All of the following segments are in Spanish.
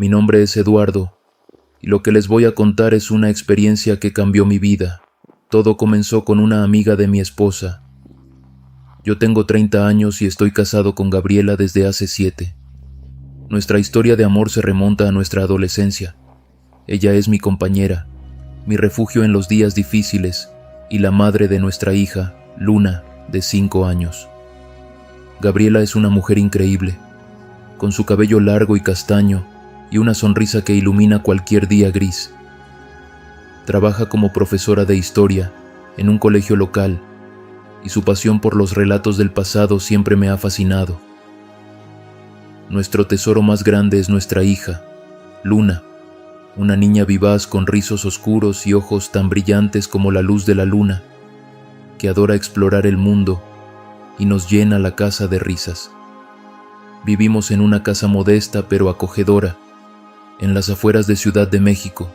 Mi nombre es Eduardo, y lo que les voy a contar es una experiencia que cambió mi vida. Todo comenzó con una amiga de mi esposa. Yo tengo 30 años y estoy casado con Gabriela desde hace 7. Nuestra historia de amor se remonta a nuestra adolescencia. Ella es mi compañera, mi refugio en los días difíciles y la madre de nuestra hija, Luna, de 5 años. Gabriela es una mujer increíble, con su cabello largo y castaño y una sonrisa que ilumina cualquier día gris. Trabaja como profesora de historia en un colegio local y su pasión por los relatos del pasado siempre me ha fascinado. Nuestro tesoro más grande es nuestra hija, Luna, una niña vivaz con rizos oscuros y ojos tan brillantes como la luz de la luna, que adora explorar el mundo y nos llena la casa de risas. Vivimos en una casa modesta pero acogedora, en las afueras de Ciudad de México,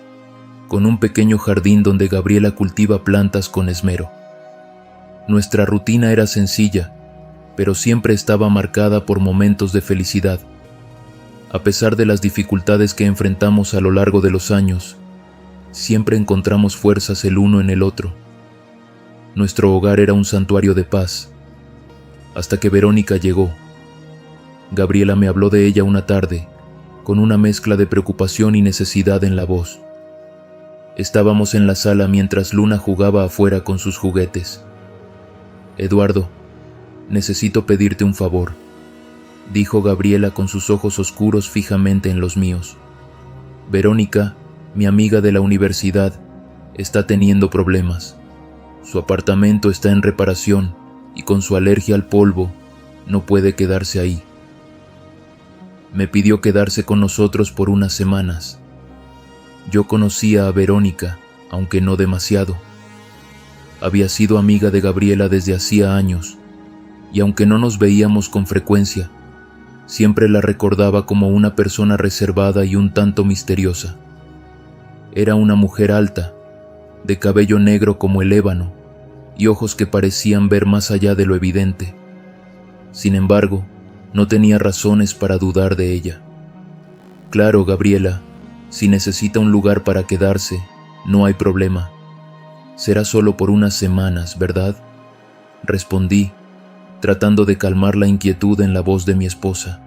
con un pequeño jardín donde Gabriela cultiva plantas con esmero. Nuestra rutina era sencilla, pero siempre estaba marcada por momentos de felicidad. A pesar de las dificultades que enfrentamos a lo largo de los años, siempre encontramos fuerzas el uno en el otro. Nuestro hogar era un santuario de paz, hasta que Verónica llegó. Gabriela me habló de ella una tarde, con una mezcla de preocupación y necesidad en la voz. Estábamos en la sala mientras Luna jugaba afuera con sus juguetes. «Eduardo, necesito pedirte un favor», dijo Gabriela con sus ojos oscuros fijamente en los míos. «Verónica, mi amiga de la universidad, está teniendo problemas. Su apartamento está en reparación y con su alergia al polvo no puede quedarse ahí. Me pidió quedarse con nosotros por unas semanas. Yo conocía a Verónica, aunque no demasiado. Había sido amiga de Gabriela desde hacía años, y aunque no nos veíamos con frecuencia, siempre la recordaba como una persona reservada y un tanto misteriosa. Era una mujer alta, de cabello negro como el ébano, y ojos que parecían ver más allá de lo evidente. Sin embargo, no tenía razones para dudar de ella. «Claro, Gabriela, si necesita un lugar para quedarse, no hay problema. Será solo por unas semanas, ¿verdad?», respondí, tratando de calmar la inquietud en la voz de mi esposa.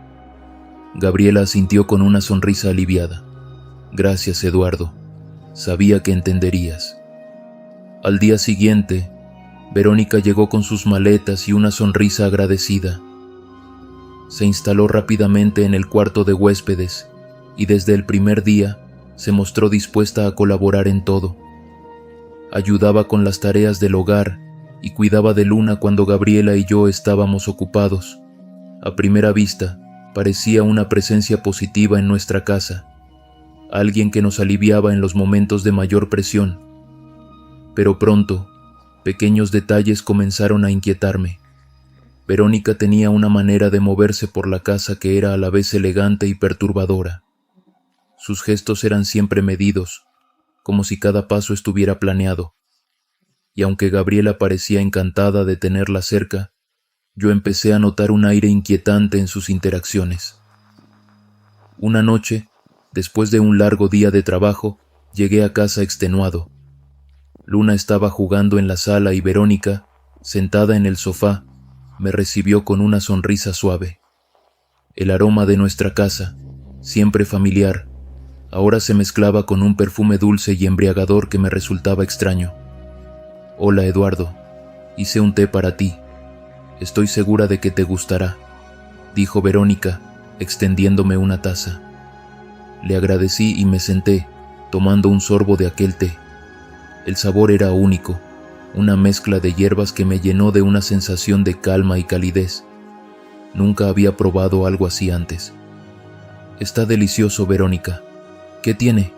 Gabriela asintió con una sonrisa aliviada. «Gracias, Eduardo. Sabía que entenderías». Al día siguiente, Verónica llegó con sus maletas y una sonrisa agradecida. Se instaló rápidamente en el cuarto de huéspedes y desde el primer día se mostró dispuesta a colaborar en todo. Ayudaba con las tareas del hogar y cuidaba de Luna cuando Gabriela y yo estábamos ocupados. A primera vista, parecía una presencia positiva en nuestra casa, alguien que nos aliviaba en los momentos de mayor presión. Pero pronto, pequeños detalles comenzaron a inquietarme. Verónica tenía una manera de moverse por la casa que era a la vez elegante y perturbadora. Sus gestos eran siempre medidos, como si cada paso estuviera planeado. Y aunque Gabriela parecía encantada de tenerla cerca, yo empecé a notar un aire inquietante en sus interacciones. Una noche, después de un largo día de trabajo, llegué a casa extenuado. Luna estaba jugando en la sala y Verónica, sentada en el sofá, me recibió con una sonrisa suave. El aroma de nuestra casa, siempre familiar, ahora se mezclaba con un perfume dulce y embriagador que me resultaba extraño. «Hola, Eduardo, hice un té para ti. Estoy segura de que te gustará», dijo Verónica, extendiéndome una taza. Le agradecí y me senté, tomando un sorbo de aquel té. El sabor era único, una mezcla de hierbas que me llenó de una sensación de calma y calidez. Nunca había probado algo así antes. «Está delicioso, Verónica. ¿Qué tiene?»,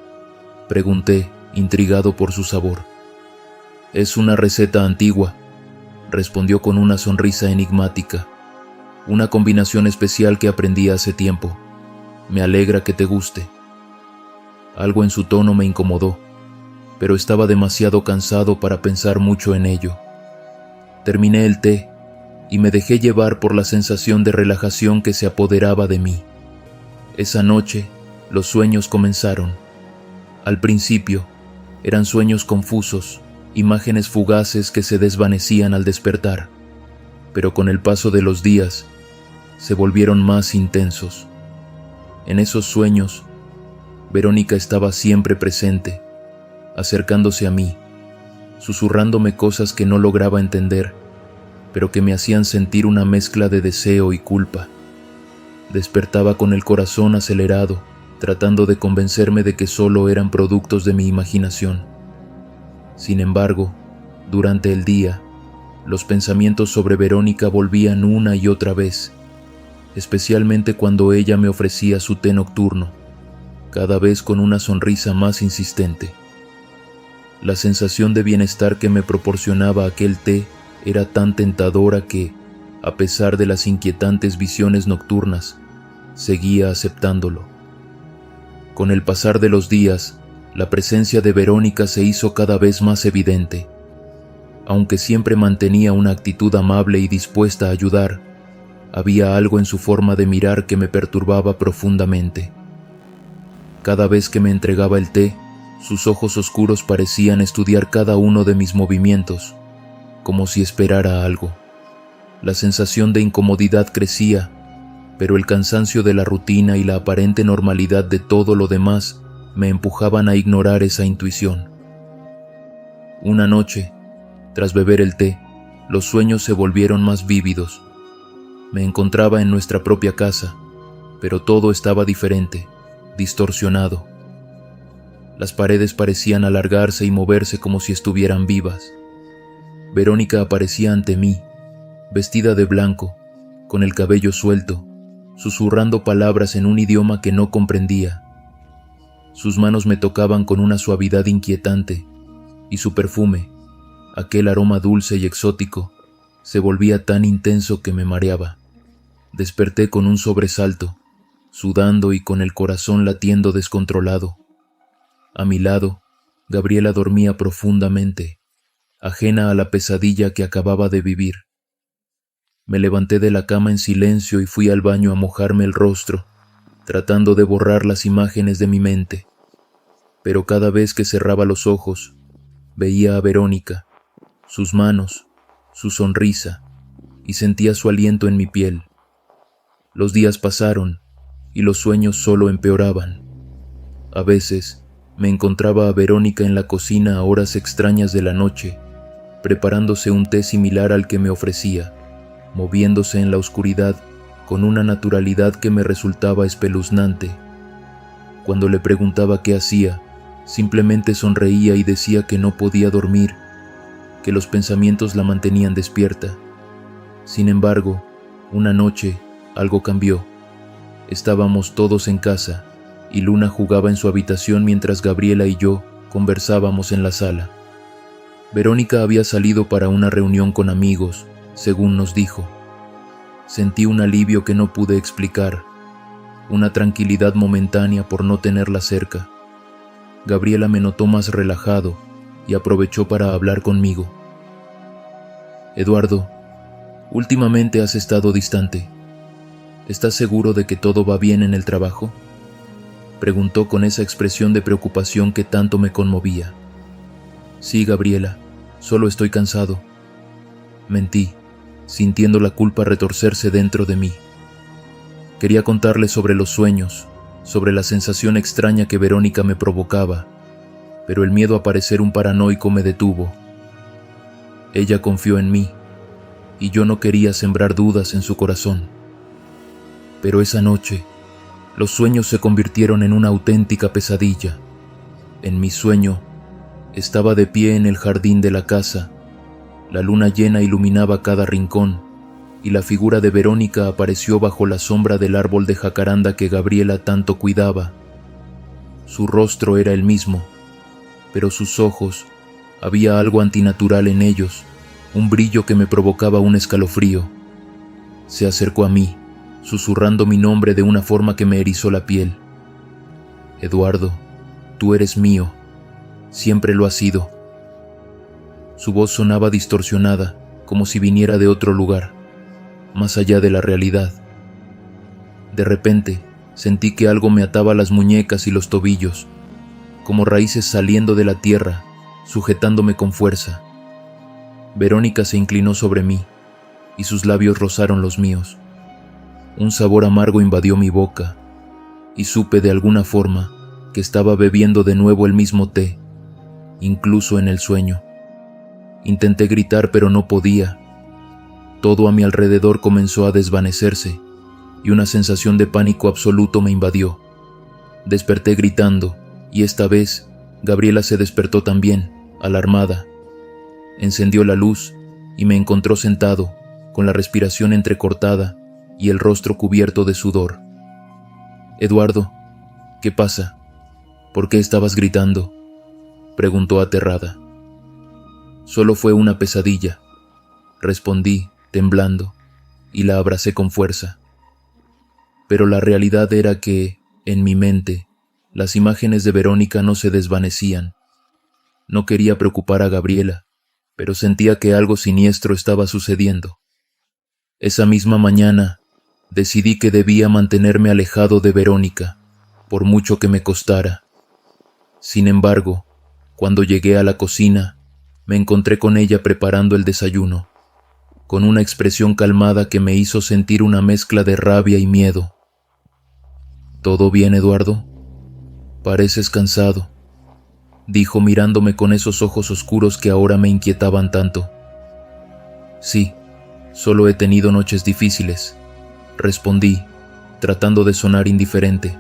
pregunté, intrigado por su sabor. «Es una receta antigua», respondió con una sonrisa enigmática. «Una combinación especial que aprendí hace tiempo. Me alegra que te guste». Algo en su tono me incomodó, pero estaba demasiado cansado para pensar mucho en ello. Terminé el té y me dejé llevar por la sensación de relajación que se apoderaba de mí. Esa noche, los sueños comenzaron. Al principio, eran sueños confusos, imágenes fugaces que se desvanecían al despertar, pero con el paso de los días, se volvieron más intensos. En esos sueños, Verónica estaba siempre presente, acercándose a mí, susurrándome cosas que no lograba entender, pero que me hacían sentir una mezcla de deseo y culpa. Despertaba con el corazón acelerado, tratando de convencerme de que solo eran productos de mi imaginación. Sin embargo, durante el día, los pensamientos sobre Verónica volvían una y otra vez, especialmente cuando ella me ofrecía su té nocturno, cada vez con una sonrisa más insistente. La sensación de bienestar que me proporcionaba aquel té era tan tentadora que, a pesar de las inquietantes visiones nocturnas, seguía aceptándolo. Con el pasar de los días, la presencia de Verónica se hizo cada vez más evidente. Aunque siempre mantenía una actitud amable y dispuesta a ayudar, había algo en su forma de mirar que me perturbaba profundamente. Cada vez que me entregaba el té, sus ojos oscuros parecían estudiar cada uno de mis movimientos, como si esperara algo. La sensación de incomodidad crecía, pero el cansancio de la rutina y la aparente normalidad de todo lo demás me empujaban a ignorar esa intuición. Una noche, tras beber el té, los sueños se volvieron más vívidos. Me encontraba en nuestra propia casa, pero todo estaba diferente, distorsionado. Las paredes parecían alargarse y moverse como si estuvieran vivas. Verónica aparecía ante mí, vestida de blanco, con el cabello suelto, susurrando palabras en un idioma que no comprendía. Sus manos me tocaban con una suavidad inquietante, y su perfume, aquel aroma dulce y exótico, se volvía tan intenso que me mareaba. Desperté con un sobresalto, sudando y con el corazón latiendo descontrolado. A mi lado, Gabriela dormía profundamente, ajena a la pesadilla que acababa de vivir. Me levanté de la cama en silencio y fui al baño a mojarme el rostro, tratando de borrar las imágenes de mi mente. Pero cada vez que cerraba los ojos, veía a Verónica, sus manos, su sonrisa, y sentía su aliento en mi piel. Los días pasaron, y los sueños solo empeoraban. A veces, me encontraba a Verónica en la cocina a horas extrañas de la noche, preparándose un té similar al que me ofrecía, moviéndose en la oscuridad con una naturalidad que me resultaba espeluznante. Cuando le preguntaba qué hacía, simplemente sonreía y decía que no podía dormir, que los pensamientos la mantenían despierta. Sin embargo, una noche, algo cambió. Estábamos todos en casa, y Luna jugaba en su habitación mientras Gabriela y yo conversábamos en la sala. Verónica había salido para una reunión con amigos, según nos dijo. Sentí un alivio que no pude explicar, una tranquilidad momentánea por no tenerla cerca. Gabriela me notó más relajado y aprovechó para hablar conmigo. Eduardo, últimamente has estado distante. ¿Estás seguro de que todo va bien en el trabajo?, preguntó con esa expresión de preocupación que tanto me conmovía. Sí, Gabriela, solo estoy cansado. Mentí, sintiendo la culpa retorcerse dentro de mí. Quería contarle sobre los sueños, sobre la sensación extraña que Verónica me provocaba, pero el miedo a parecer un paranoico me detuvo. Ella confió en mí, y yo no quería sembrar dudas en su corazón. Pero esa noche, los sueños se convirtieron en una auténtica pesadilla. En mi sueño, estaba de pie en el jardín de la casa. La luna llena iluminaba cada rincón, y la figura de Verónica apareció bajo la sombra del árbol de jacaranda que Gabriela tanto cuidaba. Su rostro era el mismo, pero sus ojos, había algo antinatural en ellos, un brillo que me provocaba un escalofrío. Se acercó a mí, susurrando mi nombre de una forma que me erizó la piel. Eduardo, tú eres mío, siempre lo has sido. Su voz sonaba distorsionada, como si viniera de otro lugar, más allá de la realidad. De repente, Sentí que algo me ataba las muñecas y los tobillos, como raíces saliendo de la tierra, sujetándome con fuerza. Verónica se inclinó sobre mí, y sus labios rozaron los míos. Un sabor amargo invadió mi boca, y supe de alguna forma que estaba bebiendo de nuevo el mismo té, incluso en el sueño. Intenté gritar, pero no podía. Todo a mi alrededor comenzó a desvanecerse, y una sensación de pánico absoluto me invadió. Desperté gritando, y esta vez Gabriela se despertó también, alarmada. Encendió la luz y me encontró sentado, con la respiración entrecortada y el rostro cubierto de sudor. «Eduardo, ¿qué pasa? ¿Por qué estabas gritando?», preguntó aterrada. «Solo fue una pesadilla», respondí, temblando, y la abracé con fuerza. Pero la realidad era que, en mi mente, las imágenes de Verónica no se desvanecían. No quería preocupar a Gabriela, pero sentía que algo siniestro estaba sucediendo. Esa misma mañana, decidí que debía mantenerme alejado de Verónica, por mucho que me costara. Sin embargo, cuando llegué a la cocina, me encontré con ella preparando el desayuno, con una expresión calmada que me hizo sentir una mezcla de rabia y miedo. «¿Todo bien, Eduardo? Pareces cansado», dijo mirándome con esos ojos oscuros que ahora me inquietaban tanto. «Sí, solo he tenido noches difíciles», respondí, tratando de sonar indiferente.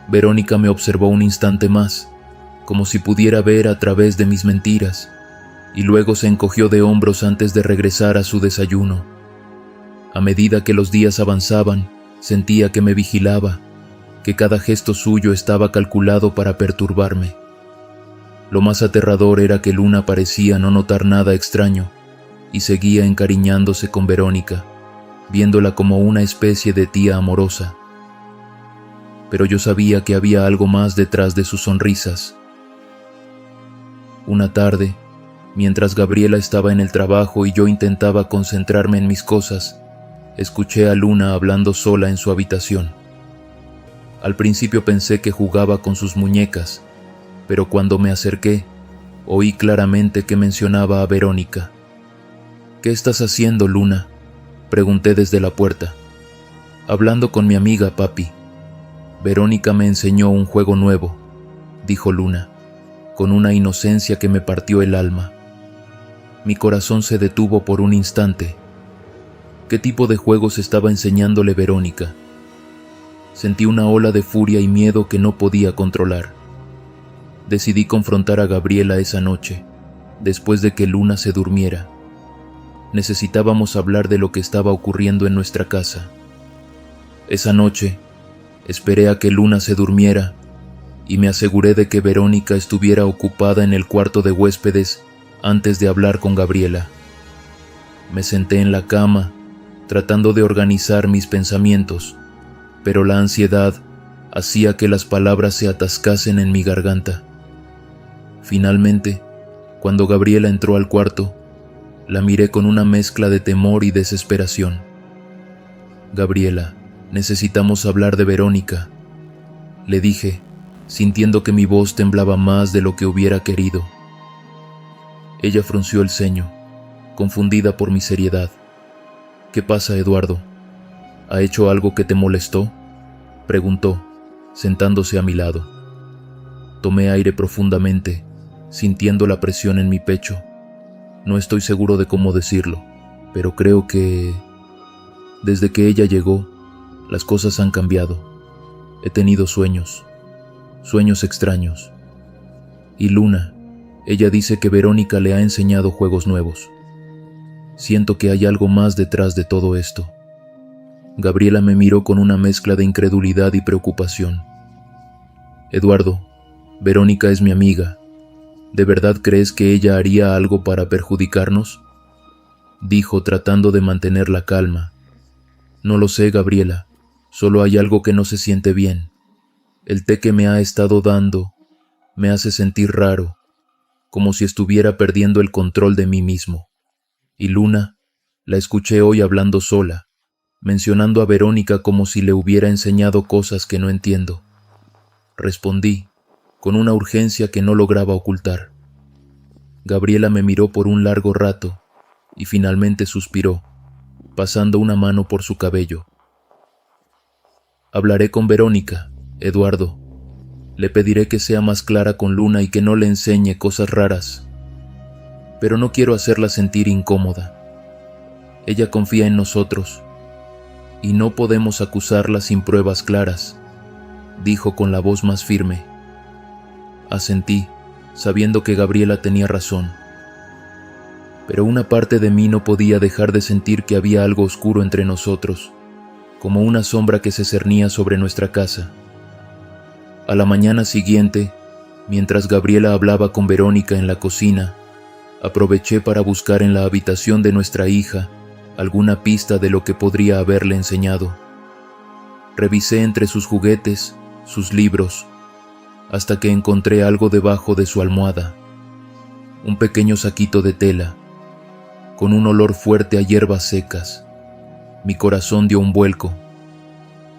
Verónica me observó un instante más, como si pudiera ver a través de mis mentiras, y luego se encogió de hombros antes de regresar a su desayuno. A medida que los días avanzaban, sentía que me vigilaba, que cada gesto suyo estaba calculado para perturbarme. Lo más aterrador era que Luna parecía no notar nada extraño, y seguía encariñándose con Verónica, viéndola como una especie de tía amorosa. Pero yo sabía que había algo más detrás de sus sonrisas. Una tarde, mientras Gabriela estaba en el trabajo y yo intentaba concentrarme en mis cosas, escuché a Luna hablando sola en su habitación. Al principio pensé que jugaba con sus muñecas, pero cuando me acerqué, oí claramente que mencionaba a Verónica. «¿Qué estás haciendo, Luna?», pregunté desde la puerta. «Hablando con mi amiga, papi. Verónica me enseñó un juego nuevo», dijo Luna, con una inocencia que me partió el alma. Mi corazón se detuvo por un instante. ¿Qué tipo de juegos estaba enseñándole Verónica? Sentí una ola de furia y miedo que no podía controlar. Decidí confrontar a Gabriela esa noche, después de que Luna se durmiera. Necesitábamos hablar de lo que estaba ocurriendo en nuestra casa. Esa noche, esperé a que Luna se durmiera y me aseguré de que Verónica estuviera ocupada en el cuarto de huéspedes antes de hablar con Gabriela. Me senté en la cama, tratando de organizar mis pensamientos, pero la ansiedad hacía que las palabras se atascasen en mi garganta. Finalmente, cuando Gabriela entró al cuarto, la miré con una mezcla de temor y desesperación. «Gabriela, necesitamos hablar de Verónica», le dije, sintiendo que mi voz temblaba más de lo que hubiera querido. Ella frunció el ceño, confundida por mi seriedad. «¿Qué pasa, Eduardo? ¿Ha hecho algo que te molestó?», preguntó, sentándose a mi lado. Tomé aire profundamente, sintiendo la presión en mi pecho. No estoy seguro de cómo decirlo, pero creo que... Desde que ella llegó, las cosas han cambiado. He tenido sueños extraños. Y Luna, ella dice que Verónica le ha enseñado juegos nuevos. Siento que hay algo más detrás de todo esto». Gabriela me miró con una mezcla de incredulidad y preocupación. «Eduardo, Verónica es mi amiga. ¿De verdad crees que ella haría algo para perjudicarnos?», dijo tratando de mantener la calma. «No lo sé, Gabriela. Solo hay algo que no se siente bien. El té que me ha estado dando me hace sentir raro, como si estuviera perdiendo el control de mí mismo. Y Luna, la escuché hoy hablando sola. mencionando a Verónica como si le hubiera enseñado cosas que no entiendo. Respondí, con una urgencia que no lograba ocultar. Gabriela me miró por un largo rato y finalmente suspiró, pasando una mano por su cabello. Hablaré con Verónica, Eduardo. Le pediré que sea más clara con Luna y que no le enseñe cosas raras. Pero no quiero hacerla sentir incómoda. Ella confía en nosotros, y no podemos acusarla sin pruebas claras, dijo con la voz más firme. Asentí, sabiendo que Gabriela tenía razón. Pero una parte de mí no podía dejar de sentir que había algo oscuro entre nosotros, como una sombra que se cernía sobre nuestra casa. A la mañana siguiente, mientras Gabriela hablaba con Verónica en la cocina, aproveché para buscar en la habitación de nuestra hija alguna pista de lo que podría haberle enseñado. Revisé entre sus juguetes, sus libros, hasta que encontré algo debajo de su almohada, un pequeño saquito de tela, con un olor fuerte a hierbas secas. Mi corazón dio un vuelco.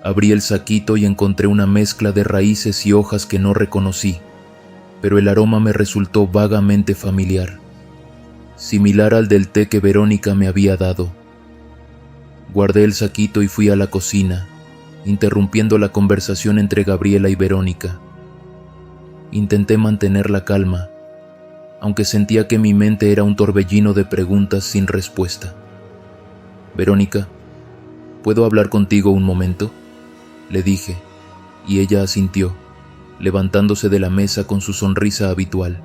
Abrí el saquito y encontré una mezcla de raíces y hojas que no reconocí, pero el aroma me resultó vagamente familiar, similar al del té que Verónica me había dado. Guardé el saquito y fui a la cocina, interrumpiendo la conversación entre Gabriela y Verónica. Intenté mantener la calma, aunque sentía que mi mente era un torbellino de preguntas sin respuesta. Verónica, ¿puedo hablar contigo un momento?, le dije, y ella asintió, levantándose de la mesa con su sonrisa habitual.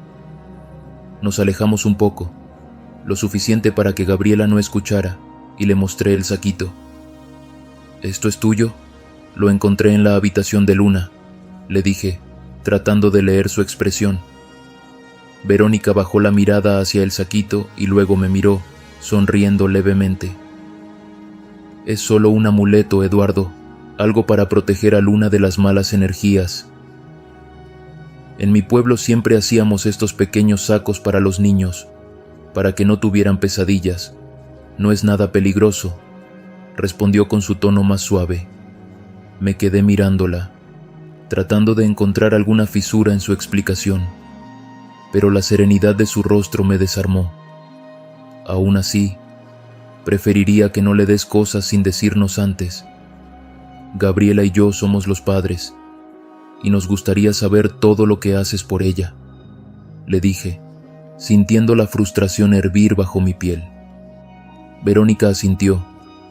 Nos alejamos un poco, lo suficiente para que Gabriela no escuchara, y le mostré el saquito. ¿Esto es tuyo? Lo encontré en la habitación de Luna, le dije, tratando de leer su expresión. Verónica bajó la mirada hacia el saquito y luego me miró, sonriendo levemente. Es solo un amuleto, Eduardo, algo para proteger a Luna de las malas energías. En mi pueblo siempre hacíamos estos pequeños sacos para los niños, para que no tuvieran pesadillas. No es nada peligroso, respondió con su tono más suave. Me quedé mirándola, tratando de encontrar alguna fisura en su explicación, pero la serenidad de su rostro me desarmó. Aún así, preferiría que no le des cosas sin decirnos antes. Gabriela y yo somos los padres, y nos gustaría saber todo lo que haces por ella, le dije, sintiendo la frustración hervir bajo mi piel. Verónica asintió,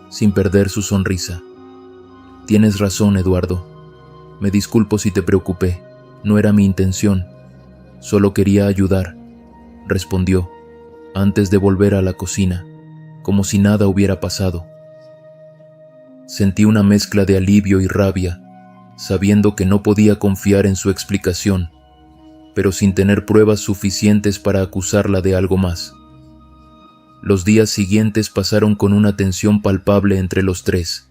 sin perder su sonrisa. Tienes razón, Eduardo. Me disculpo si te preocupé, no era mi intención, solo quería ayudar, respondió, antes de volver a la cocina, como si nada hubiera pasado. Sentí una mezcla de alivio y rabia, sabiendo que no podía confiar en su explicación, pero sin tener pruebas suficientes para acusarla de algo más. Los días siguientes pasaron con una tensión palpable entre los tres,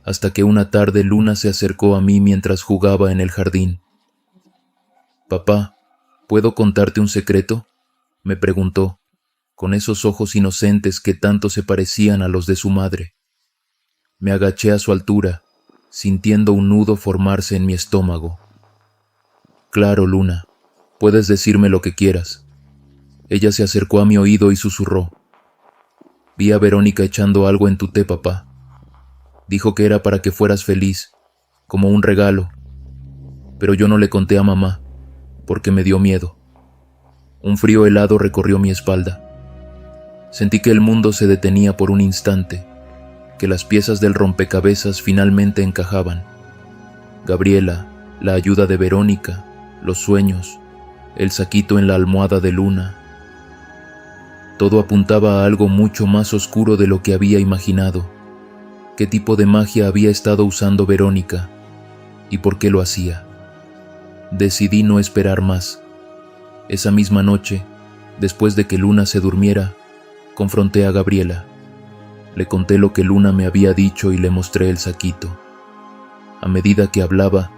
hasta que una tarde Luna se acercó a mí mientras jugaba en el jardín. «Papá, ¿puedo contarte un secreto?», me preguntó, con esos ojos inocentes que tanto se parecían a los de su madre. Me agaché a su altura, sintiendo un nudo formarse en mi estómago. «Claro, Luna, puedes decirme lo que quieras». Ella se acercó a mi oído y susurró. «Vi a Verónica echando algo en tu té, papá. Dijo que era para que fueras feliz, como un regalo. Pero yo no le conté a mamá, porque me dio miedo». Un frío helado recorrió mi espalda. Sentí que el mundo se detenía por un instante, que las piezas del rompecabezas finalmente encajaban. Gabriela, la ayuda de Verónica, los sueños, el saquito en la almohada de Luna. Todo apuntaba a algo mucho más oscuro de lo que había imaginado. ¿Qué tipo de magia había estado usando Verónica? ¿Y por qué lo hacía? Decidí no esperar más. Esa misma noche, después de que Luna se durmiera, confronté a Gabriela. Le conté lo que Luna me había dicho y le mostré el saquito. A medida que hablaba,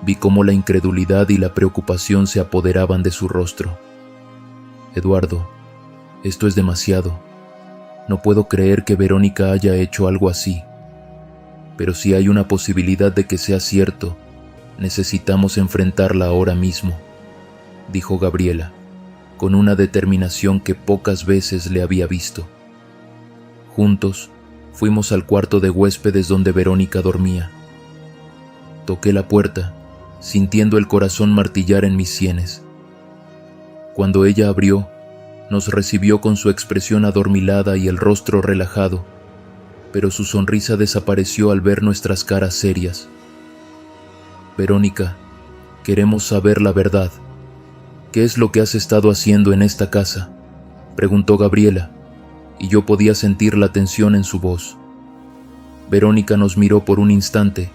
vi cómo la incredulidad y la preocupación se apoderaban de su rostro. «Eduardo, esto es demasiado. No puedo creer que Verónica haya hecho algo así», pero si hay una posibilidad de que sea cierto, necesitamos enfrentarla ahora mismo, dijo Gabriela, con una determinación que pocas veces le había visto. Juntos, fuimos al cuarto de huéspedes donde Verónica dormía. Toqué la puerta, sintiendo el corazón martillar en mis sienes. Cuando ella abrió, nos recibió con su expresión adormilada y el rostro relajado, pero su sonrisa desapareció al ver nuestras caras serias. Verónica, queremos saber la verdad. ¿Qué es lo que has estado haciendo en esta casa?, preguntó Gabriela, y yo podía sentir la tensión en su voz. Verónica nos miró por un instante,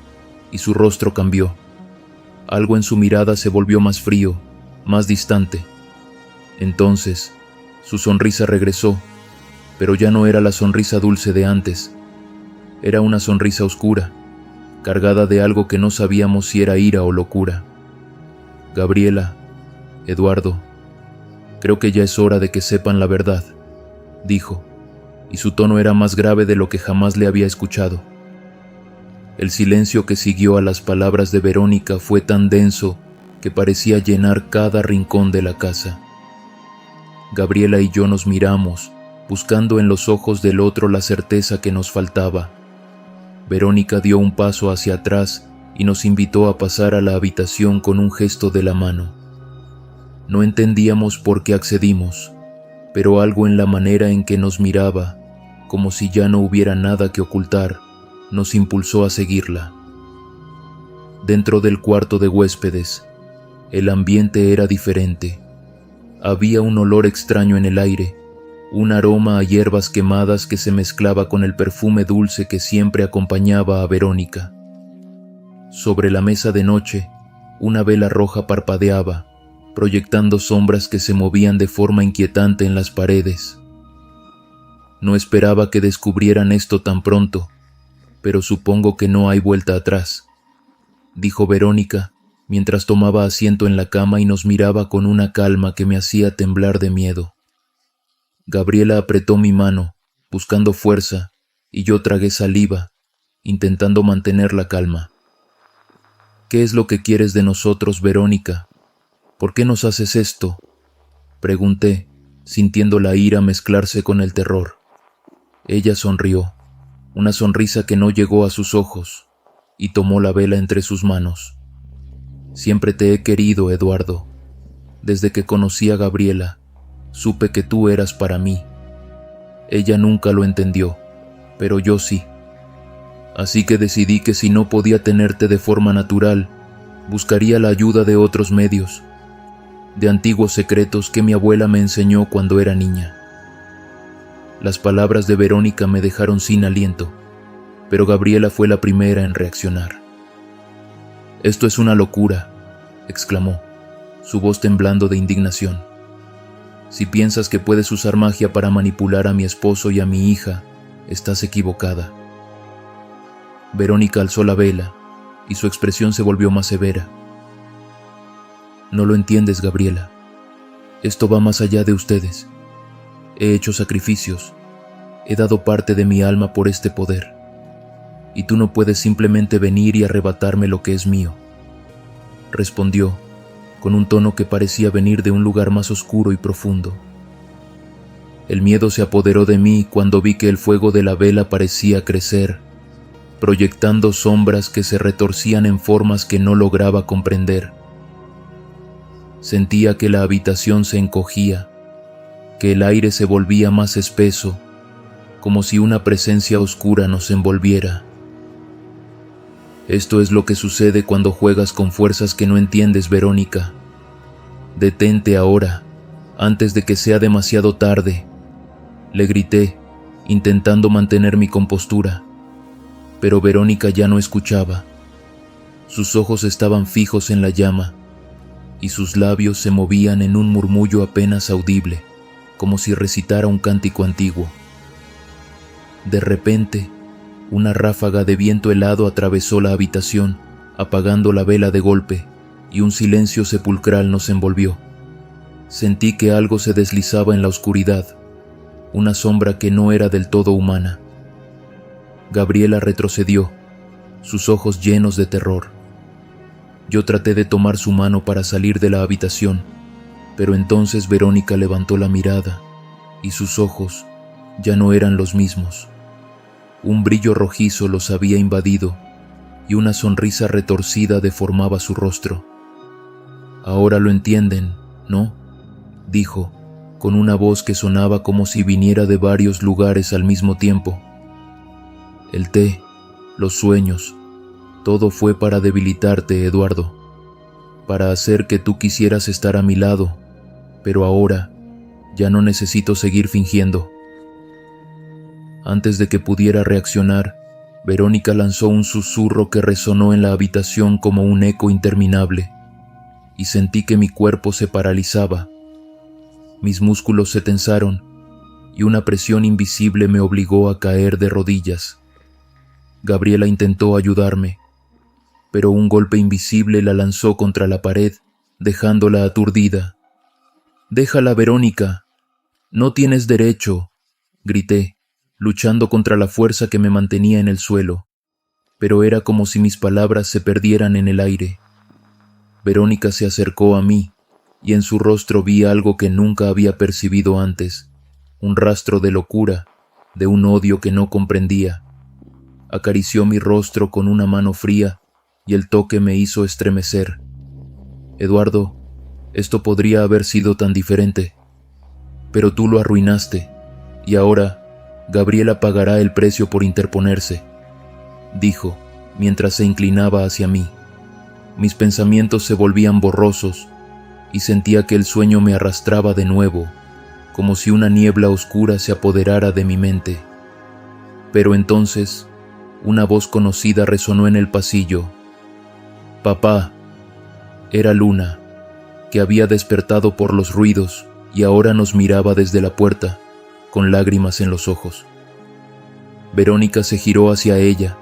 y su rostro cambió. Algo en su mirada se volvió más frío, más distante. Entonces, su sonrisa regresó, pero ya no era la sonrisa dulce de antes. Era una sonrisa oscura, cargada de algo que no sabíamos si era ira o locura. Gabriela, Eduardo, creo que ya es hora de que sepan la verdad, dijo, y su tono era más grave de lo que jamás le había escuchado. El silencio que siguió a las palabras de Verónica fue tan denso que parecía llenar cada rincón de la casa. Gabriela y yo nos miramos, buscando en los ojos del otro la certeza que nos faltaba. Verónica dio un paso hacia atrás y nos invitó a pasar a la habitación con un gesto de la mano. No entendíamos por qué accedimos, pero algo en la manera en que nos miraba, como si ya no hubiera nada que ocultar, nos impulsó a seguirla. Dentro del cuarto de huéspedes, el ambiente era diferente. Había un olor extraño en el aire, un aroma a hierbas quemadas que se mezclaba con el perfume dulce que siempre acompañaba a Verónica. Sobre la mesa de noche, una vela roja parpadeaba, proyectando sombras que se movían de forma inquietante en las paredes. No esperaba que descubrieran esto tan pronto, pero supongo que no hay vuelta atrás, dijo Verónica, mientras tomaba asiento en la cama y nos miraba con una calma que me hacía temblar de miedo. Gabriela apretó mi mano, buscando fuerza, y yo tragué saliva, intentando mantener la calma. ¿Qué es lo que quieres de nosotros, Verónica? ¿Por qué nos haces esto?, pregunté, sintiendo la ira mezclarse con el terror. Ella sonrió, una sonrisa que no llegó a sus ojos, y tomó la vela entre sus manos. Siempre te he querido, Eduardo. Desde que conocí a Gabriela, supe que tú eras para mí. Ella nunca lo entendió, pero yo sí. Así que decidí que si no podía tenerte de forma natural, buscaría la ayuda de otros medios, de antiguos secretos que mi abuela me enseñó cuando era niña. Las palabras de Verónica me dejaron sin aliento, pero Gabriela fue la primera en reaccionar. «Esto es una locura», exclamó, su voz temblando de indignación. «Si piensas que puedes usar magia para manipular a mi esposo y a mi hija, estás equivocada». Verónica alzó la vela, y su expresión se volvió más severa. «No lo entiendes, Gabriela. Esto va más allá de ustedes. He hecho sacrificios, he dado parte de mi alma por este poder, y tú no puedes simplemente venir y arrebatarme lo que es mío», respondió, con un tono que parecía venir de un lugar más oscuro y profundo. El miedo se apoderó de mí cuando vi que el fuego de la vela parecía crecer, proyectando sombras que se retorcían en formas que no lograba comprender. Sentía que la habitación se encogía, que el aire se volvía más espeso, como si una presencia oscura nos envolviera. Esto es lo que sucede cuando juegas con fuerzas que no entiendes, Verónica. Detente ahora, antes de que sea demasiado tarde, le grité, intentando mantener mi compostura. Pero Verónica ya no escuchaba. Sus ojos estaban fijos en la llama, y sus labios se movían en un murmullo apenas audible, como si recitara un cántico antiguo. De repente, una ráfaga de viento helado atravesó la habitación, apagando la vela de golpe, y un silencio sepulcral nos envolvió. Sentí que algo se deslizaba en la oscuridad, una sombra que no era del todo humana. Gabriela retrocedió, sus ojos llenos de terror. Yo traté de tomar su mano para salir de la habitación, pero entonces Verónica levantó la mirada y sus ojos ya no eran los mismos. Un brillo rojizo los había invadido y una sonrisa retorcida deformaba su rostro. «Ahora lo entienden, ¿no?», dijo, con una voz que sonaba como si viniera de varios lugares al mismo tiempo. «El té, los sueños, todo fue para debilitarte, Eduardo, para hacer que tú quisieras estar a mi lado, pero ahora ya no necesito seguir fingiendo». Antes de que pudiera reaccionar, Verónica lanzó un susurro que resonó en la habitación como un eco interminable, y sentí que mi cuerpo se paralizaba. Mis músculos se tensaron, y una presión invisible me obligó a caer de rodillas. Gabriela intentó ayudarme, pero un golpe invisible la lanzó contra la pared, dejándola aturdida. «Déjala, Verónica. No tienes derecho», grité, luchando contra la fuerza que me mantenía en el suelo, pero era como si mis palabras se perdieran en el aire. Verónica se acercó a mí, y en su rostro vi algo que nunca había percibido antes, un rastro de locura, de un odio que no comprendía. Acarició mi rostro con una mano fría, y el toque me hizo estremecer. «Eduardo, esto podría haber sido tan diferente, pero tú lo arruinaste, y ahora Gabriela pagará el precio por interponerse», dijo, mientras se inclinaba hacia mí. Mis pensamientos se volvían borrosos, y sentía que el sueño me arrastraba de nuevo, como si una niebla oscura se apoderara de mi mente. Pero entonces, una voz conocida resonó en el pasillo. «Papá». Era Luna, que había despertado por los ruidos y ahora nos miraba desde la puerta, con lágrimas en los ojos. Verónica se giró hacia ella,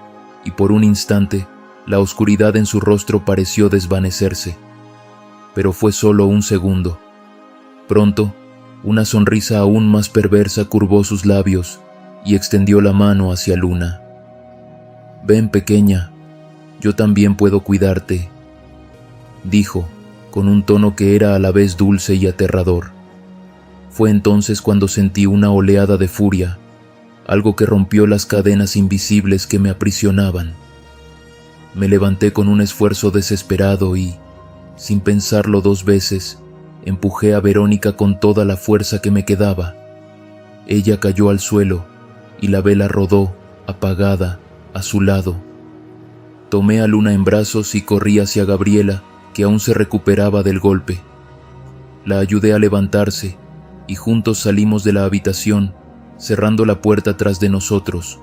y por un instante, la oscuridad en su rostro pareció desvanecerse. Pero fue solo un segundo. Pronto, una sonrisa aún más perversa curvó sus labios y extendió la mano hacia Luna. «Ven, pequeña, yo también puedo cuidarte», dijo, con un tono que era a la vez dulce y aterrador. Fue entonces cuando sentí una oleada de furia, algo que rompió las cadenas invisibles que me aprisionaban. Me levanté con un esfuerzo desesperado y, sin pensarlo dos veces, empujé a Verónica con toda la fuerza que me quedaba. Ella cayó al suelo y la vela rodó, apagada, a su lado. Tomé a Luna en brazos y corrí hacia Gabriela, que aún se recuperaba del golpe. La ayudé a levantarse y juntos salimos de la habitación, cerrando la puerta tras de nosotros.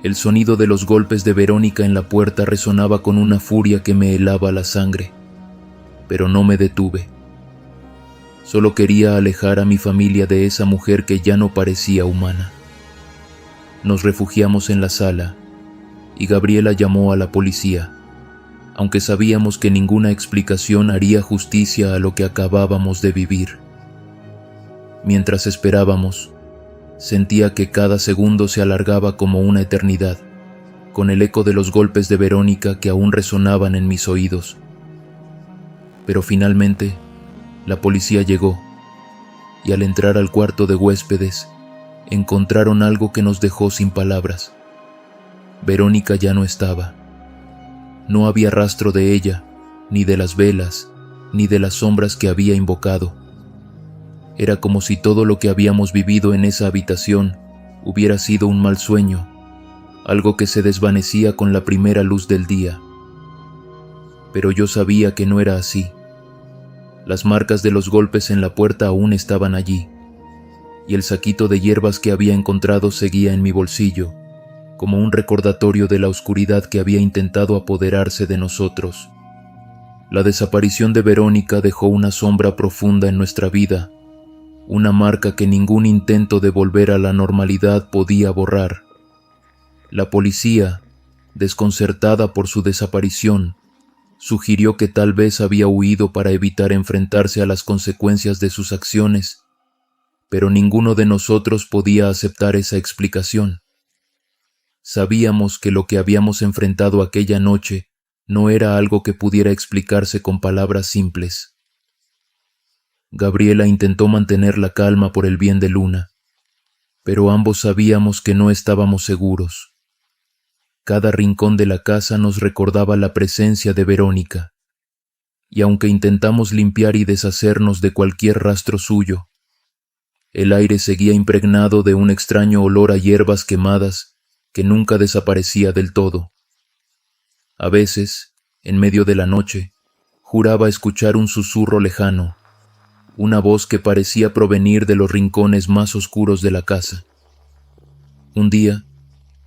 El sonido de los golpes de Verónica en la puerta resonaba con una furia que me helaba la sangre, pero no me detuve. Solo quería alejar a mi familia de esa mujer que ya no parecía humana. Nos refugiamos en la sala, y Gabriela llamó a la policía, aunque sabíamos que ninguna explicación haría justicia a lo que acabábamos de vivir. Mientras esperábamos, sentía que cada segundo se alargaba como una eternidad, con el eco de los golpes de Verónica que aún resonaban en mis oídos. Pero finalmente, la policía llegó, y al entrar al cuarto de huéspedes, encontraron algo que nos dejó sin palabras. Verónica ya no estaba. No había rastro de ella, ni de las velas, ni de las sombras que había invocado. Era como si todo lo que habíamos vivido en esa habitación hubiera sido un mal sueño, algo que se desvanecía con la primera luz del día. Pero yo sabía que no era así. Las marcas de los golpes en la puerta aún estaban allí, y el saquito de hierbas que había encontrado seguía en mi bolsillo, como un recordatorio de la oscuridad que había intentado apoderarse de nosotros. La desaparición de Verónica dejó una sombra profunda en nuestra vida, una marca que ningún intento de volver a la normalidad podía borrar. La policía, desconcertada por su desaparición, sugirió que tal vez había huido para evitar enfrentarse a las consecuencias de sus acciones, pero ninguno de nosotros podía aceptar esa explicación. Sabíamos que lo que habíamos enfrentado aquella noche no era algo que pudiera explicarse con palabras simples. Gabriela intentó mantener la calma por el bien de Luna, pero ambos sabíamos que no estábamos seguros. Cada rincón de la casa nos recordaba la presencia de Verónica, y aunque intentamos limpiar y deshacernos de cualquier rastro suyo, el aire seguía impregnado de un extraño olor a hierbas quemadas que nunca desaparecía del todo. A veces, en medio de la noche, juraba escuchar un susurro lejano, una voz que parecía provenir de los rincones más oscuros de la casa. Un día,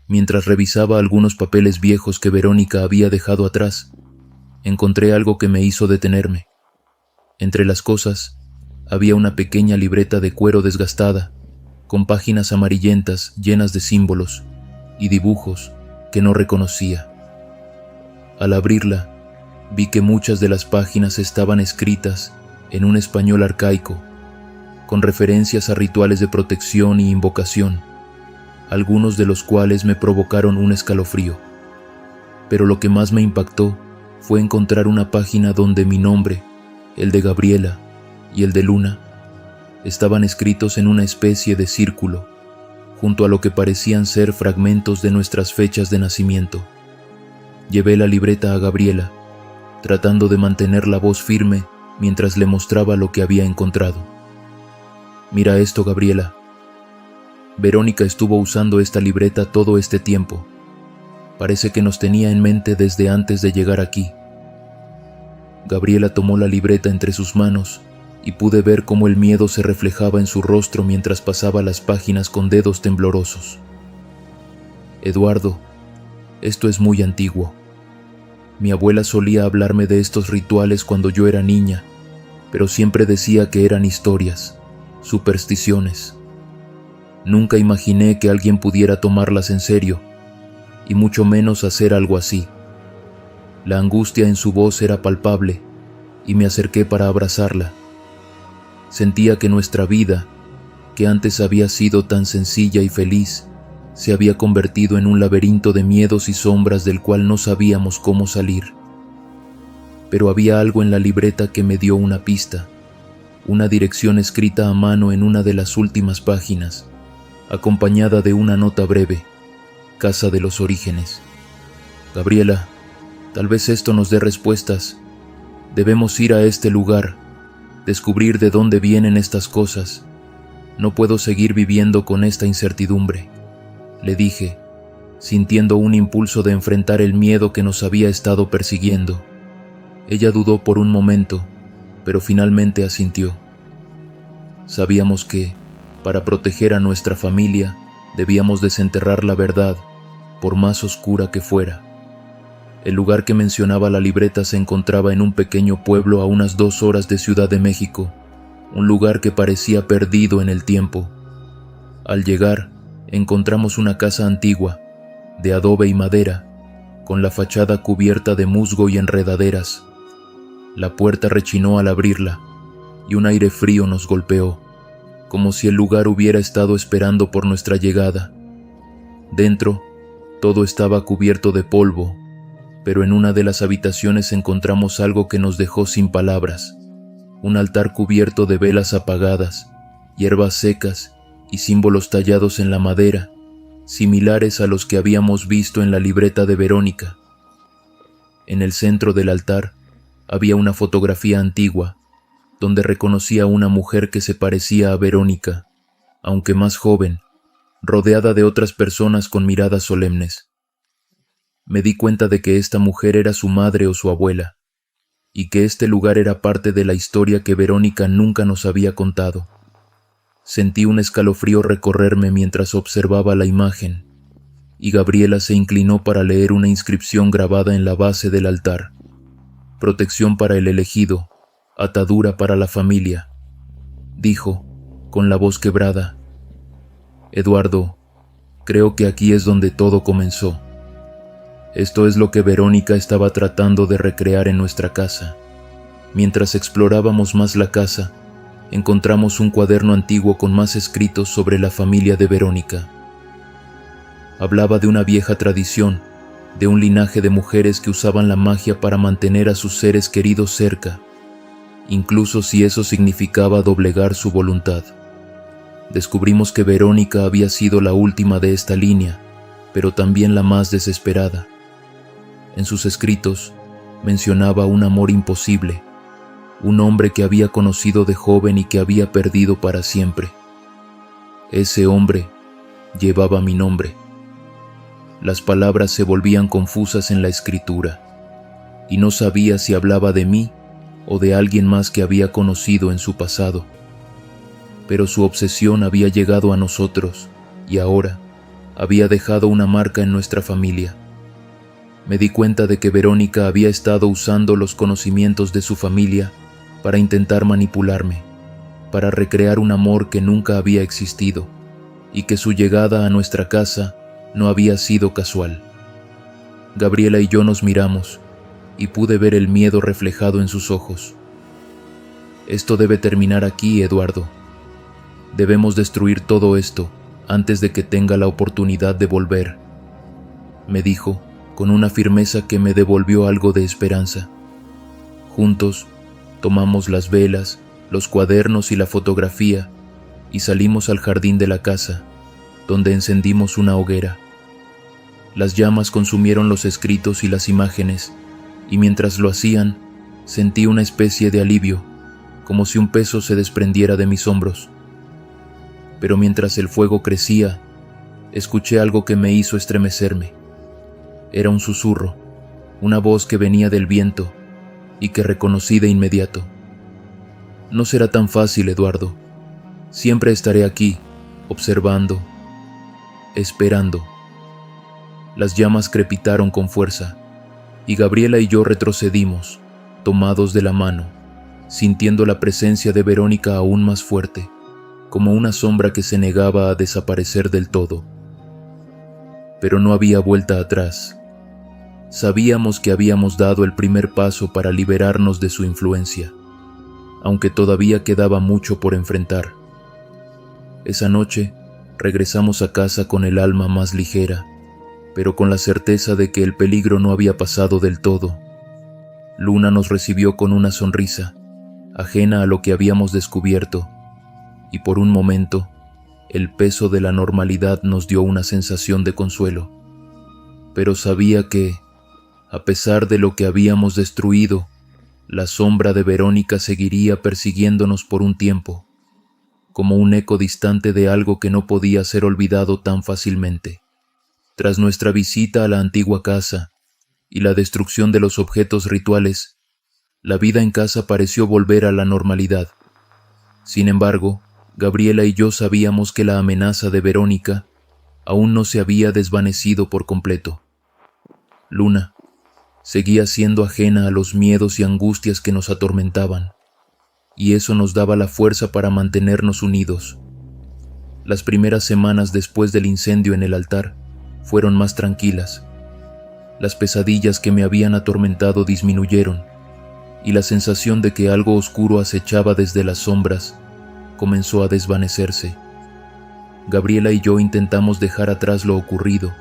mientras revisaba algunos papeles viejos que Verónica había dejado atrás, encontré algo que me hizo detenerme. Entre las cosas, había una pequeña libreta de cuero desgastada, con páginas amarillentas llenas de símbolos y dibujos que no reconocía. Al abrirla, vi que muchas de las páginas estaban escritas en un español arcaico, con referencias a rituales de protección y invocación, algunos de los cuales me provocaron un escalofrío. Pero lo que más me impactó fue encontrar una página donde mi nombre, el de Gabriela y el de Luna, estaban escritos en una especie de círculo, junto a lo que parecían ser fragmentos de nuestras fechas de nacimiento. Llevé la libreta a Gabriela, tratando de mantener la voz firme mientras le mostraba lo que había encontrado. «Mira esto, Gabriela. Verónica estuvo usando esta libreta todo este tiempo. Parece que nos tenía en mente desde antes de llegar aquí». Gabriela tomó la libreta entre sus manos y pude ver cómo el miedo se reflejaba en su rostro mientras pasaba las páginas con dedos temblorosos. «Eduardo, esto es muy antiguo. Mi abuela solía hablarme de estos rituales cuando yo era niña, pero siempre decía que eran historias, supersticiones. Nunca imaginé que alguien pudiera tomarlas en serio, y mucho menos hacer algo así». La angustia en su voz era palpable, y me acerqué para abrazarla. Sentía que nuestra vida, que antes había sido tan sencilla y feliz, se había convertido en un laberinto de miedos y sombras del cual no sabíamos cómo salir. Pero había algo en la libreta que me dio una pista, una dirección escrita a mano en una de las últimas páginas, acompañada de una nota breve: Casa de los Orígenes. «Gabriela, tal vez esto nos dé respuestas. Debemos ir a este lugar, descubrir de dónde vienen estas cosas. No puedo seguir viviendo con esta incertidumbre», le dije, sintiendo un impulso de enfrentar el miedo que nos había estado persiguiendo. Ella dudó por un momento, pero finalmente asintió. Sabíamos que, para proteger a nuestra familia, debíamos desenterrar la verdad, por más oscura que fuera. El lugar que mencionaba la libreta se encontraba en un pequeño pueblo a unas 2 horas de Ciudad de México, un lugar que parecía perdido en el tiempo. Al llegar, encontramos una casa antigua, de adobe y madera, con la fachada cubierta de musgo y enredaderas. La puerta rechinó al abrirla, y un aire frío nos golpeó, como si el lugar hubiera estado esperando por nuestra llegada. Dentro, todo estaba cubierto de polvo, pero en una de las habitaciones encontramos algo que nos dejó sin palabras: un altar cubierto de velas apagadas, hierbas secas y símbolos tallados en la madera, similares a los que habíamos visto en la libreta de Verónica. En el centro del altar había una fotografía antigua, donde reconocí a una mujer que se parecía a Verónica, aunque más joven, rodeada de otras personas con miradas solemnes. Me di cuenta de que esta mujer era su madre o su abuela, y que este lugar era parte de la historia que Verónica nunca nos había contado. Sentí un escalofrío recorrerme mientras observaba la imagen, y Gabriela se inclinó para leer una inscripción grabada en la base del altar: «Protección para el elegido, atadura para la familia», dijo, con la voz quebrada. «Eduardo, creo que aquí es donde todo comenzó. Esto es lo que Verónica estaba tratando de recrear en nuestra casa». Mientras explorábamos más la casa, encontramos un cuaderno antiguo con más escritos sobre la familia de Verónica. Hablaba de una vieja tradición, de un linaje de mujeres que usaban la magia para mantener a sus seres queridos cerca, incluso si eso significaba doblegar su voluntad. Descubrimos que Verónica había sido la última de esta línea, pero también la más desesperada. En sus escritos mencionaba un amor imposible, un hombre que había conocido de joven y que había perdido para siempre. Ese hombre llevaba mi nombre. Las palabras se volvían confusas en la escritura, y no sabía si hablaba de mí o de alguien más que había conocido en su pasado. Pero su obsesión había llegado a nosotros, y ahora había dejado una marca en nuestra familia. Me di cuenta de que Verónica había estado usando los conocimientos de su familia para intentar manipularme, para recrear un amor que nunca había existido, y que su llegada a nuestra casa no había sido casual. Gabriela y yo nos miramos, y pude ver el miedo reflejado en sus ojos. Esto debe terminar aquí, Eduardo. Debemos destruir todo esto antes de que tenga la oportunidad de volver, me dijo con una firmeza que me devolvió algo de esperanza. Juntos tomamos las velas, los cuadernos y la fotografía y salimos al jardín de la casa, donde encendimos una hoguera. Las llamas consumieron los escritos y las imágenes, y mientras lo hacían, sentí una especie de alivio, como si un peso se desprendiera de mis hombros. Pero mientras el fuego crecía, escuché algo que me hizo estremecerme. Era un susurro, una voz que venía del viento y que reconocí de inmediato. No será tan fácil, Eduardo. Siempre estaré aquí, observando, esperando. Las llamas crepitaron con fuerza, y Gabriela y yo retrocedimos, tomados de la mano, sintiendo la presencia de Verónica aún más fuerte, como una sombra que se negaba a desaparecer del todo. Pero no había vuelta atrás. Sabíamos que habíamos dado el primer paso para liberarnos de su influencia, aunque todavía quedaba mucho por enfrentar. Esa noche regresamos a casa con el alma más ligera, pero con la certeza de que el peligro no había pasado del todo. Luna nos recibió con una sonrisa, ajena a lo que habíamos descubierto, y por un momento, el peso de la normalidad nos dio una sensación de consuelo. Pero sabía que, a pesar de lo que habíamos destruido, la sombra de Verónica seguiría persiguiéndonos por un tiempo, como un eco distante de algo que no podía ser olvidado tan fácilmente. Tras nuestra visita a la antigua casa y la destrucción de los objetos rituales, la vida en casa pareció volver a la normalidad. Sin embargo, Gabriela y yo sabíamos que la amenaza de Verónica aún no se había desvanecido por completo. Luna seguía siendo ajena a los miedos y angustias que nos atormentaban, y eso nos daba la fuerza para mantenernos unidos. Las primeras semanas después del incendio en el altar fueron más tranquilas. Las pesadillas que me habían atormentado disminuyeron, y la sensación de que algo oscuro acechaba desde las sombras comenzó a desvanecerse. Gabriela y yo intentamos dejar atrás lo ocurrido,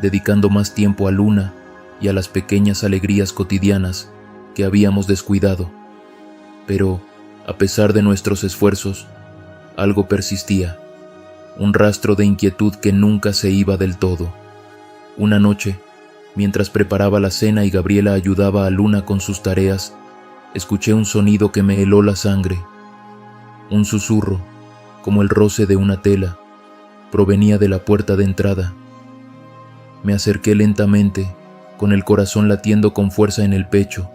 dedicando más tiempo a Luna y a las pequeñas alegrías cotidianas que habíamos descuidado. Pero, a pesar de nuestros esfuerzos, algo persistía, un rastro de inquietud que nunca se iba del todo. Una noche, mientras preparaba la cena y Gabriela ayudaba a Luna con sus tareas, escuché un sonido que me heló la sangre. Un susurro, como el roce de una tela, provenía de la puerta de entrada. Me acerqué lentamente, con el corazón latiendo con fuerza en el pecho,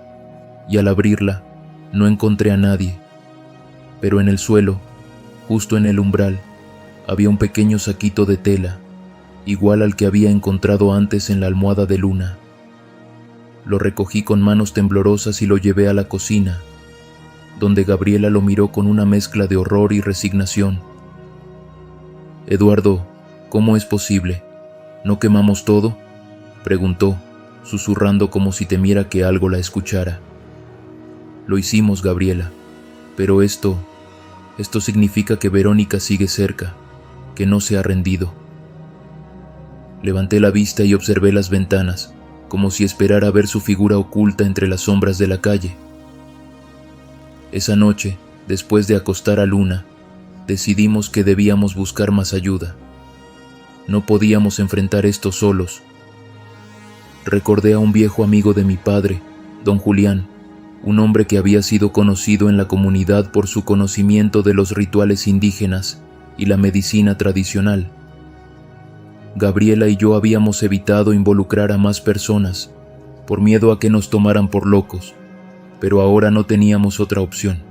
y al abrirla, no encontré a nadie. Pero en el suelo, justo en el umbral, había un pequeño saquito de tela, igual al que había encontrado antes en la almohada de Luna. Lo recogí con manos temblorosas y lo llevé a la cocina, donde Gabriela lo miró con una mezcla de horror y resignación. «Eduardo, ¿cómo es posible? ¿No quemamos todo?», preguntó, susurrando como si temiera que algo la escuchara. «Lo hicimos, Gabriela, pero esto significa que Verónica sigue cerca, que no se ha rendido». Levanté la vista y observé las ventanas, como si esperara ver su figura oculta entre las sombras de la calle. Esa noche, después de acostar a Luna, decidimos que debíamos buscar más ayuda. No podíamos enfrentar esto solos. Recordé a un viejo amigo de mi padre, don Julián, un hombre que había sido conocido en la comunidad por su conocimiento de los rituales indígenas y la medicina tradicional. Gabriela y yo habíamos evitado involucrar a más personas, por miedo a que nos tomaran por locos, pero ahora no teníamos otra opción.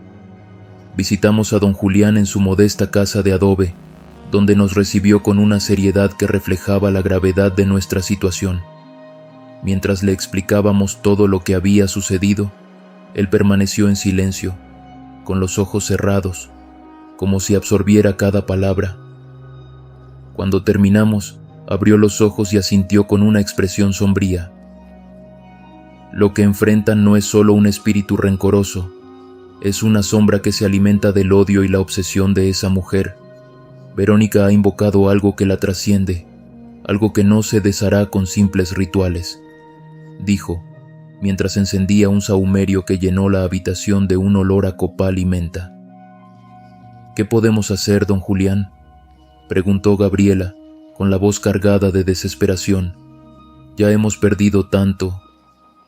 Visitamos a don Julián en su modesta casa de adobe, donde nos recibió con una seriedad que reflejaba la gravedad de nuestra situación. Mientras le explicábamos todo lo que había sucedido, él permaneció en silencio, con los ojos cerrados, como si absorbiera cada palabra. Cuando terminamos, abrió los ojos y asintió con una expresión sombría. Lo que enfrentan no es solo un espíritu rencoroso, es una sombra que se alimenta del odio y la obsesión de esa mujer. Verónica ha invocado algo que la trasciende, algo que no se deshará con simples rituales, dijo, mientras encendía un sahumerio que llenó la habitación de un olor a copal y menta. ¿Qué podemos hacer, don Julián?, preguntó Gabriela, con la voz cargada de desesperación. Ya hemos perdido tanto.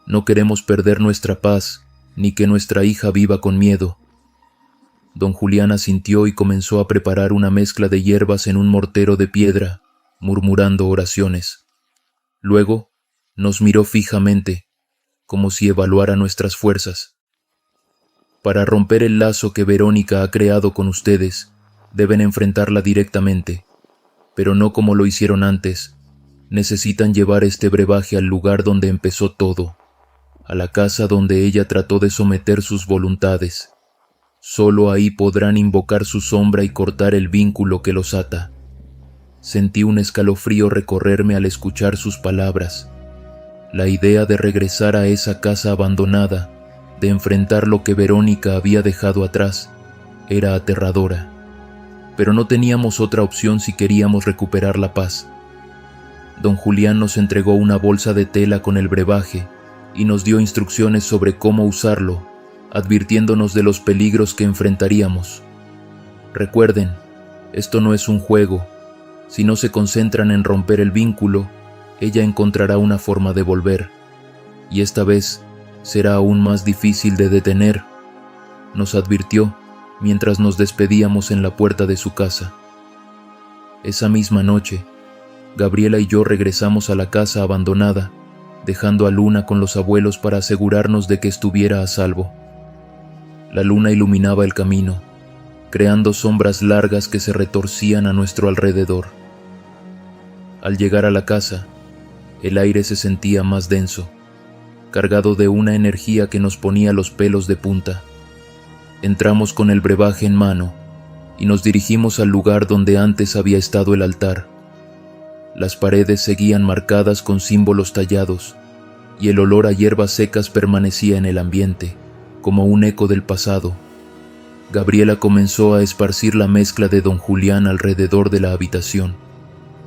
No queremos perder nuestra paz, ni que nuestra hija viva con miedo. Don Julián asintió y comenzó a preparar una mezcla de hierbas en un mortero de piedra, murmurando oraciones. Luego, nos miró fijamente, como si evaluara nuestras fuerzas. Para romper el lazo que Verónica ha creado con ustedes, deben enfrentarla directamente, pero no como lo hicieron antes. Necesitan llevar este brebaje al lugar donde empezó todo, a la casa donde ella trató de someter sus voluntades. Solo ahí podrán invocar su sombra y cortar el vínculo que los ata. Sentí un escalofrío recorrerme al escuchar sus palabras. La idea de regresar a esa casa abandonada, de enfrentar lo que Verónica había dejado atrás, era aterradora. Pero no teníamos otra opción si queríamos recuperar la paz. Don Julián nos entregó una bolsa de tela con el brebaje y nos dio instrucciones sobre cómo usarlo, advirtiéndonos de los peligros que enfrentaríamos. Recuerden, esto no es un juego. Si no se concentran en romper el vínculo, ella encontrará una forma de volver, y esta vez será aún más difícil de detener, nos advirtió mientras nos despedíamos en la puerta de su casa. Esa misma noche, Gabriela y yo regresamos a la casa abandonada, dejando a Luna con los abuelos para asegurarnos de que estuviera a salvo. La luna iluminaba el camino, creando sombras largas que se retorcían a nuestro alrededor. Al llegar a la casa, el aire se sentía más denso, cargado de una energía que nos ponía los pelos de punta. Entramos con el brebaje en mano y nos dirigimos al lugar donde antes había estado el altar. Las paredes seguían marcadas con símbolos tallados y el olor a hierbas secas permanecía en el ambiente, como un eco del pasado. Gabriela comenzó a esparcir la mezcla de don Julián alrededor de la habitación,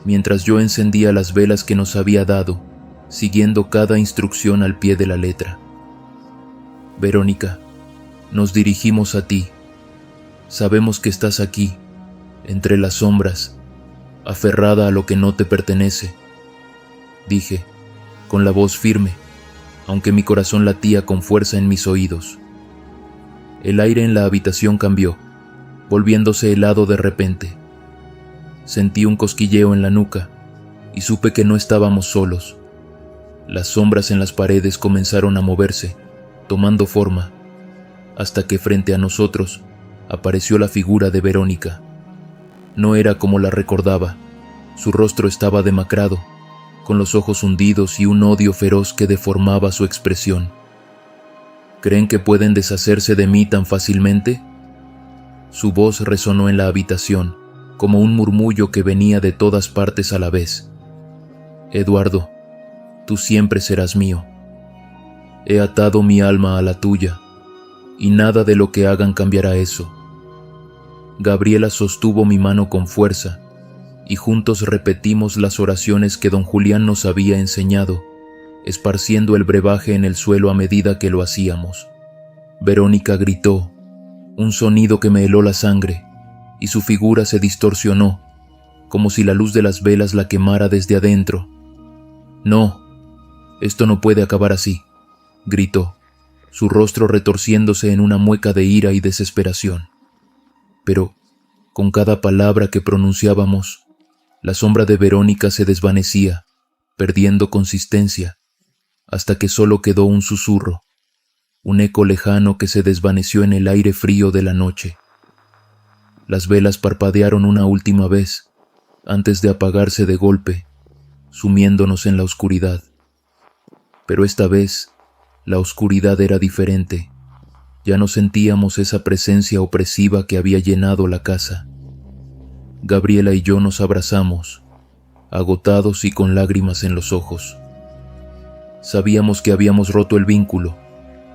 mientras yo encendía las velas que nos había dado, siguiendo cada instrucción al pie de la letra. Verónica, nos dirigimos a ti. Sabemos que estás aquí, entre las sombras, aferrada a lo que no te pertenece, dije, con la voz firme, aunque mi corazón latía con fuerza en mis oídos. El aire en la habitación cambió, volviéndose helado de repente. Sentí un cosquilleo en la nuca y supe que no estábamos solos. Las sombras en las paredes comenzaron a moverse, tomando forma, hasta que frente a nosotros apareció la figura de Verónica. No era como la recordaba. Su rostro estaba demacrado, con los ojos hundidos y un odio feroz que deformaba su expresión. ¿Creen que pueden deshacerse de mí tan fácilmente? Su voz resonó en la habitación, como un murmullo que venía de todas partes a la vez. Eduardo, tú siempre serás mío. He atado mi alma a la tuya, y nada de lo que hagan cambiará eso. Gabriela sostuvo mi mano con fuerza, y juntos repetimos las oraciones que don Julián nos había enseñado, esparciendo el brebaje en el suelo a medida que lo hacíamos. Verónica gritó, un sonido que me heló la sangre, y su figura se distorsionó, como si la luz de las velas la quemara desde adentro. «No, esto no puede acabar así», gritó, su rostro retorciéndose en una mueca de ira y desesperación. Pero, con cada palabra que pronunciábamos, la sombra de Verónica se desvanecía, perdiendo consistencia, hasta que solo quedó un susurro, un eco lejano que se desvaneció en el aire frío de la noche. Las velas parpadearon una última vez, antes de apagarse de golpe, sumiéndonos en la oscuridad. Pero esta vez, la oscuridad era diferente. Ya no sentíamos esa presencia opresiva que había llenado la casa. Gabriela y yo nos abrazamos, agotados y con lágrimas en los ojos. Sabíamos que habíamos roto el vínculo,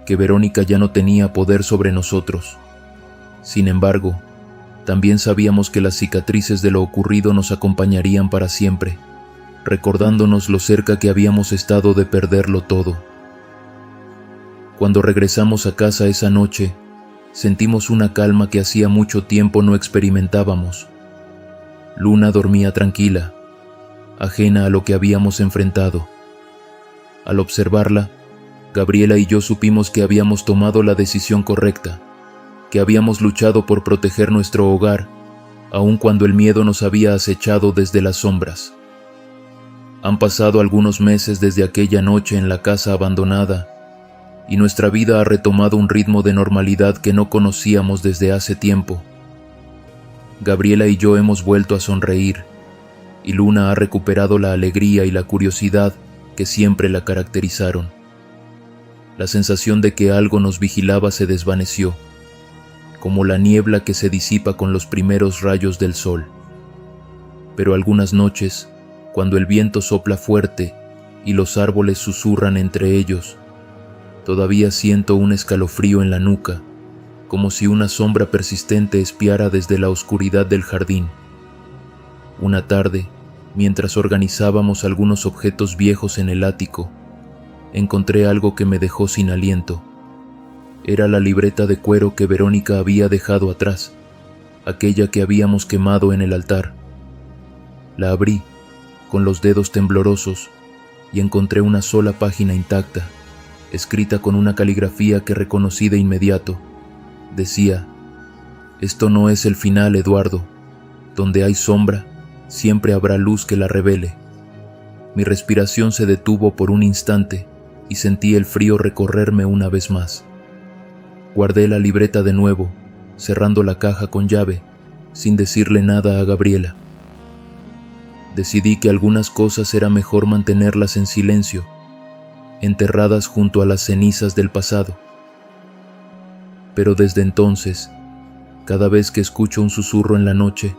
que Verónica ya no tenía poder sobre nosotros. Sin embargo, también sabíamos que las cicatrices de lo ocurrido nos acompañarían para siempre, recordándonos lo cerca que habíamos estado de perderlo todo. Cuando regresamos a casa esa noche, sentimos una calma que hacía mucho tiempo no experimentábamos. Luna dormía tranquila, ajena a lo que habíamos enfrentado. Al observarla, Gabriela y yo supimos que habíamos tomado la decisión correcta, que habíamos luchado por proteger nuestro hogar, aun cuando el miedo nos había acechado desde las sombras. Han pasado algunos meses desde aquella noche en la casa abandonada, y nuestra vida ha retomado un ritmo de normalidad que no conocíamos desde hace tiempo. Gabriela y yo hemos vuelto a sonreír, y Luna ha recuperado la alegría y la curiosidad que siempre la caracterizaron. La sensación de que algo nos vigilaba se desvaneció, como la niebla que se disipa con los primeros rayos del sol. Pero algunas noches, cuando el viento sopla fuerte y los árboles susurran entre ellos, todavía siento un escalofrío en la nuca, como si una sombra persistente espiara desde la oscuridad del jardín. Una tarde, mientras organizábamos algunos objetos viejos en el ático, encontré algo que me dejó sin aliento. Era la libreta de cuero que Verónica había dejado atrás, aquella que habíamos quemado en el altar. La abrí, con los dedos temblorosos, y encontré una sola página intacta, escrita con una caligrafía que reconocí de inmediato. Decía: «Esto no es el final, Eduardo. Donde hay sombra, siempre habrá luz que la revele». Mi respiración se detuvo por un instante y sentí el frío recorrerme una vez más. Guardé la libreta de nuevo, cerrando la caja con llave, sin decirle nada a Gabriela. Decidí que algunas cosas era mejor mantenerlas en silencio, enterradas junto a las cenizas del pasado. Pero desde entonces, cada vez que escucho un susurro en la noche,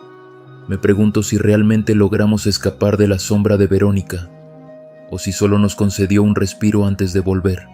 me pregunto si realmente logramos escapar de la sombra de Verónica, o si solo nos concedió un respiro antes de volver.